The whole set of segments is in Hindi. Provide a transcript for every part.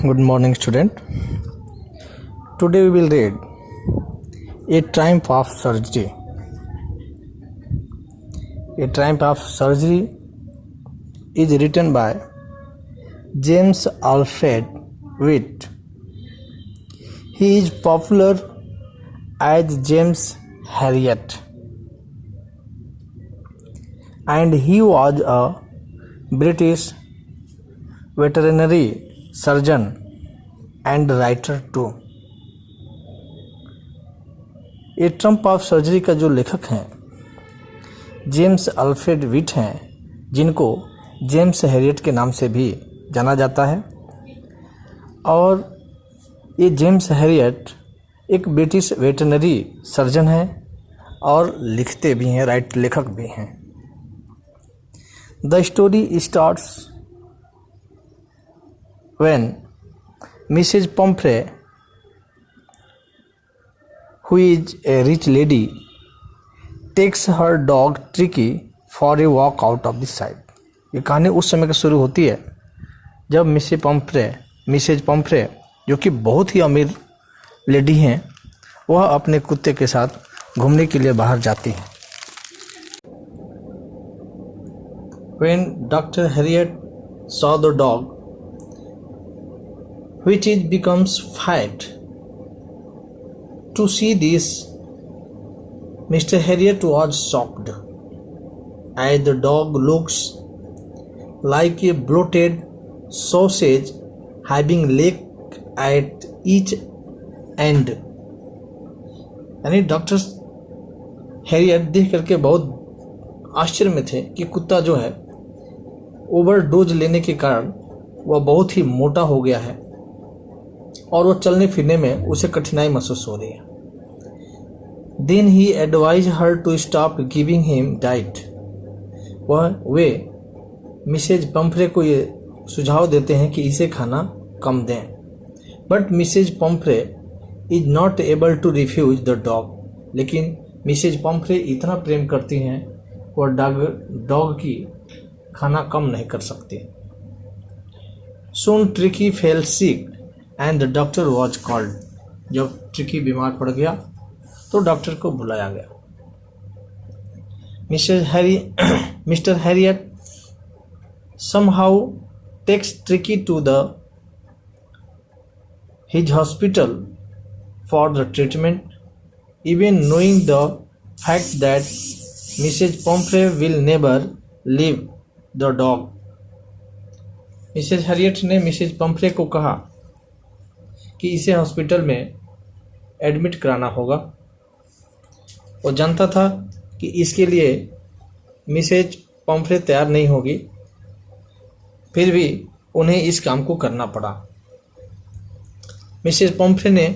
Good morning, student. Today we will read A Triumph of Surgery. A Triumph of Surgery is written by James Alfred Witt. He is popular as James Herriot, and he was a British veterinary surgeon and writer too. A triumph of surgery का जो लेखक हैं जेम्स अल्फ्रेड विट हैं, जिनको जेम्स हैरियट के नाम से भी जाना जाता है। और ये जेम्स हैरियट एक ब्रिटिश वेटरनरी सर्जन हैं और लिखते भी हैं, लेखक भी हैं। The story starts when Mrs. Pomfrey, who is a rich lady, takes her dog Tricky for a walk out of the side। ये कहानी उस समय की शुरू होती है जब मिसेज पम्फ्रे जो कि बहुत ही अमीर लेडी हैं, वह अपने कुत्ते के साथ घूमने के लिए बाहर जाती हैं। When Dr. Harriet saw the dog, which it becomes fight. To see this, Mr. Harriet was shocked, as the dog looks like a bloated sausage having leg at each end। यानी डॉक्टर हैरियट देख करके बहुत आश्चर्य में थे कि कुत्ता जो है ओवरडोज लेने के कारण वह बहुत ही मोटा हो गया है और वो चलने फिरने में उसे कठिनाई महसूस हो रही है। Then he advise her to stop giving him diet. वे मिसेज पम्फ्रे को ये सुझाव देते हैं कि इसे खाना कम दें। But Mrs Pumphrey is not able to refuse the dog. लेकिन मिसेज पम्फ्रे इतना प्रेम करती हैं वो डॉग की खाना कम नहीं कर सकती। Soon Tricky fell sick and the doctor was called. जब ट्रिकी बीमार पड़ गया तो डॉक्टर को बुलाया गया। Mister Herriot somehow takes Tricky to his hospital for the treatment, even knowing the fact that Mrs. Pomfrey will never leave the dog। Mrs Herriot ने मिसेज पम्फ्रे को कहा कि इसे हॉस्पिटल में एडमिट कराना होगा। वो जानता था कि इसके लिए मिसेज पम्फ्रे तैयार नहीं होगी, फिर भी उन्हें इस काम को करना पड़ा। मिसेज पम्फ्रे ने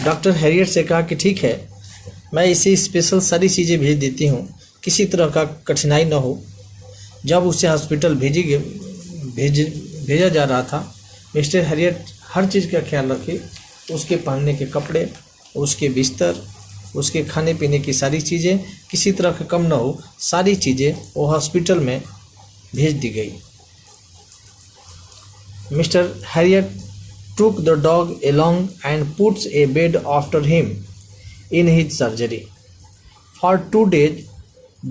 डॉक्टर हैरियट से कहा कि ठीक है, मैं इसे स्पेशल सारी चीज़ें भेज देती हूँ, किसी तरह का कठिनाई न हो। जब उसे हॉस्पिटल भेजा जा रहा था, मिस्टर हैरियट हर चीज़ का ख्याल रखे, उसके पहनने के कपड़े, उसके बिस्तर, उसके खाने पीने की सारी चीज़ें किसी तरह का कम ना हो, सारी चीज़ें वो हॉस्पिटल में भेज दी गई। Mister Harriet took the dog along and puts a bed after him in his surgery। For 2 days,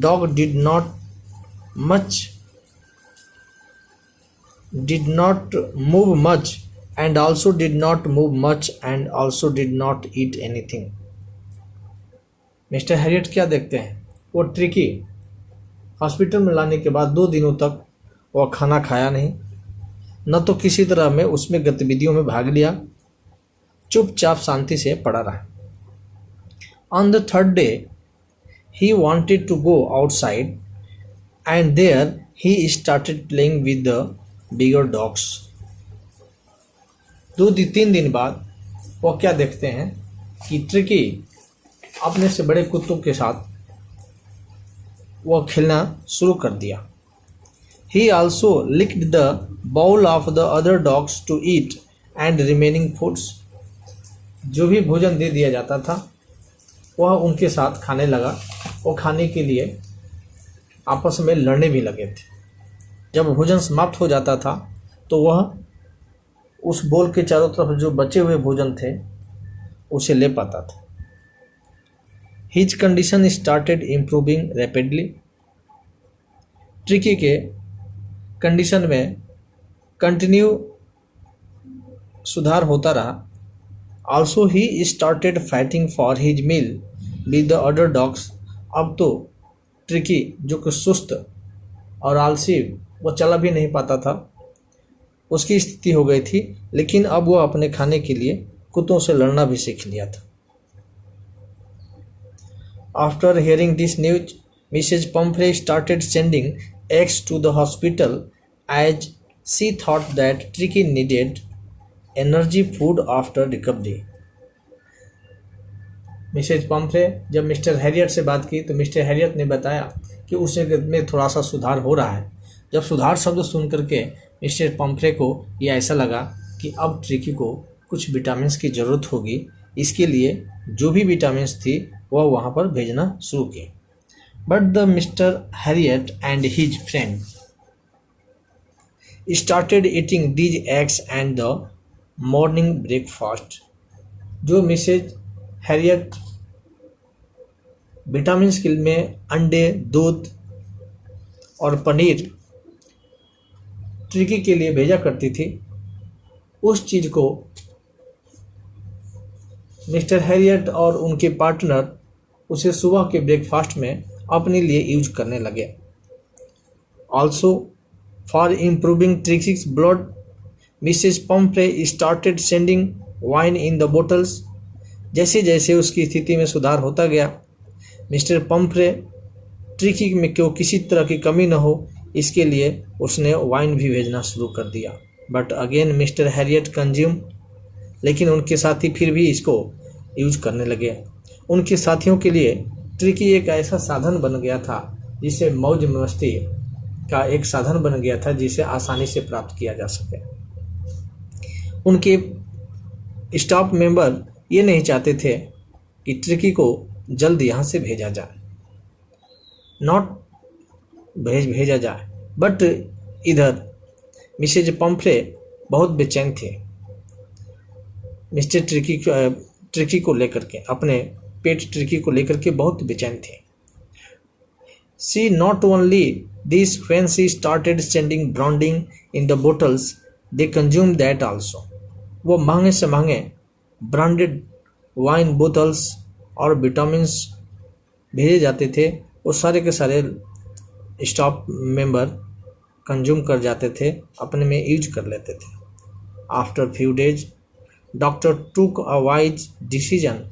dog did not move much and also did not move much and also did not eat anything। Mister Harriet क्या देखते हैं, वो ट्रिकी हॉस्पिटल में लाने के बाद 2 दिनों तक वह खाना खाया नहीं, न तो किसी तरह में उसमें गतिविधियों में भाग लिया, चुपचाप शांति से पड़ा रहा। On the 3rd day he wanted to go outside and there he started playing with the bigger dogs। 2-3 दिन बाद वो क्या देखते हैं कि ट्रिकी अपने से बड़े कुत्तों के साथ वो खेलना शुरू कर दिया। He also licked the bowl of the other dogs to eat and remaining foods। जो भी भोजन दे दिया जाता था वह उनके साथ खाने लगा। वो खाने के लिए आपस में लड़ने भी लगे थे। जब भोजन समाप्त हो जाता था तो वह उस बोल के चारों तरफ जो बचे हुए भोजन थे उसे ले पाता था। His condition started improving rapidly. Tricki के कंडीशन में कंटिन्यू सुधार होता रहा। Also he started fighting for his meal with the other dogs. अब तो ट्रिकी जो कि सुस्त और आलसी, वो चला भी नहीं पाता था, उसकी स्थिति हो गई थी, लेकिन अब वो अपने खाने के लिए कुत्तों से लड़ना भी सीख लिया था। After hearing this news, Mrs Pumphrey started sending eggs to the hospital as she thought that Tricky needed energy food after recovery. Mrs Pumphrey जब मिस्टर हैरियट से बात की तो मिस्टर हैरियट ने बताया कि उसे में थोड़ा सा सुधार हो रहा है। जब सुधार शब्द सुन करके मिस्टर पम्फ्रे को यह ऐसा लगा कि अब ट्रिकी को कुछ विटामिन्स की ज़रूरत होगी। इसके लिए जो भी विटामिन्स थी वह वहाँ पर भेजना शुरू की। But the Mr. Harriet and his friend started eating these eggs and the morning breakfast. जो मिसेज हैरियट विटामिन्स के में अंडे, दूध और पनीर ट्रिकी के लिए भेजा करती थी, उस चीज़ को मिस्टर हैरियट और उनके पार्टनर उसे सुबह के ब्रेकफास्ट में अपने लिए यूज करने लगे। Also for improving Tricki's blood, Mrs Pumphrey started sending wine in the bottles. जैसे जैसे उसकी स्थिति में सुधार होता गया, मिस्टर पम्फ्रे ट्रिकी में क्यों किसी तरह की कमी न हो, इसके लिए उसने वाइन भी भेजना शुरू कर दिया। But again mister Harriet consume, लेकिन उनके साथी फिर भी इसको यूज करने लगे। उनके साथियों के लिए ट्रिकी एक ऐसा साधन बन गया था जिसे मौज मस्ती का एक साधन बन गया था, जिसे आसानी से प्राप्त किया जा सके। उनके स्टाफ मेंबर ये नहीं चाहते थे कि ट्रिकी को जल्द यहाँ से भेजा जाए, भेजा जाए, बट इधर मिसेज पम्फ्रे बहुत बेचैन थे मिस्टर ट्रिकी को लेकर के, अपने पेट ट्रिकी को लेकर के बहुत बेचैन थे। She not only this when she started sending branding in the bottles they consume that also. वो महंगे से महंगे ब्रांडेड वाइन बोतल्स और विटामिन्स भेजे जाते थे, वो सारे के सारे स्टाफ मेंबर कंज्यूम कर जाते थे, अपने में यूज कर लेते थे। आफ्टर फ्यू डेज डॉक्टर टूक a wise decision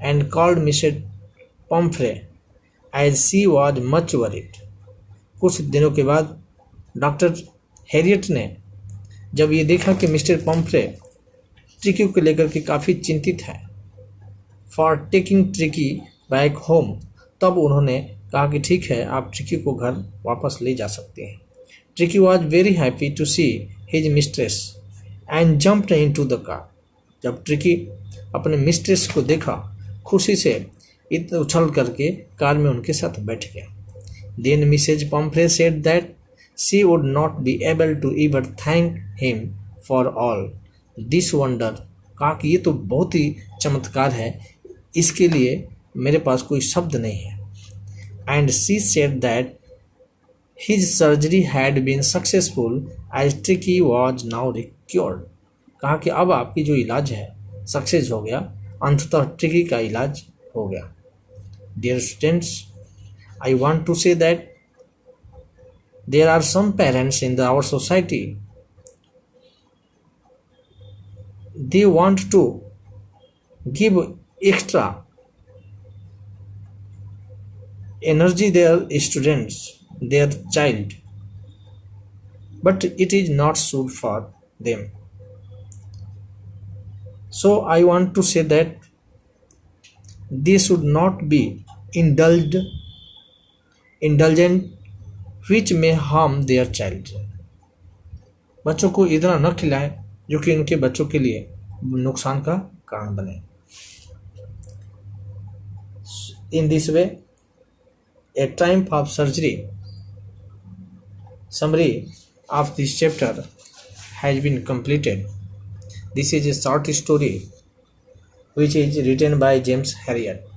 and called Mrs. Pumphrey as she was much worried. कुछ दिनों के बाद डॉक्टर हैरियट ने जब ये देखा कि मिस्टर पम्फ्रे ट्रिकी को लेकर के काफ़ी चिंतित है, for taking tricky back home, तब उन्होंने कहा कि ठीक है, आप ट्रिकी को घर वापस ले जा सकते हैं। Tricki was very happy to see his mistress and jumped into the car. जब ट्रिकी अपने मिस्ट्रेस को देखा, खुशी से उछल करके कार में उनके साथ बैठ गया। Then Mrs Pumphrey said that she would not be able to even thank him for all this wonder. कहा कि ये तो बहुत ही चमत्कार है, इसके लिए मेरे पास कोई शब्द नहीं है। And she said that his surgery had been successful as Tricky was now recured. कहा कि अब आपकी जो इलाज है सक्सेस हो गया, अंततः ट्रिकी का इलाज हो गया। Dear students, I want to say that there are some parents in our society, they want to give extra energy their students, their child, but it is not suit for them. So I want to say that they should not be indulgent which may harm their child. बच्चों को इतना न खिलाएं जो कि उनके बच्चों के लिए नुकसान का कारण बने। In this way, a triumph of surgery summary of this chapter has been completed. This is a short story which is written by James Herriot.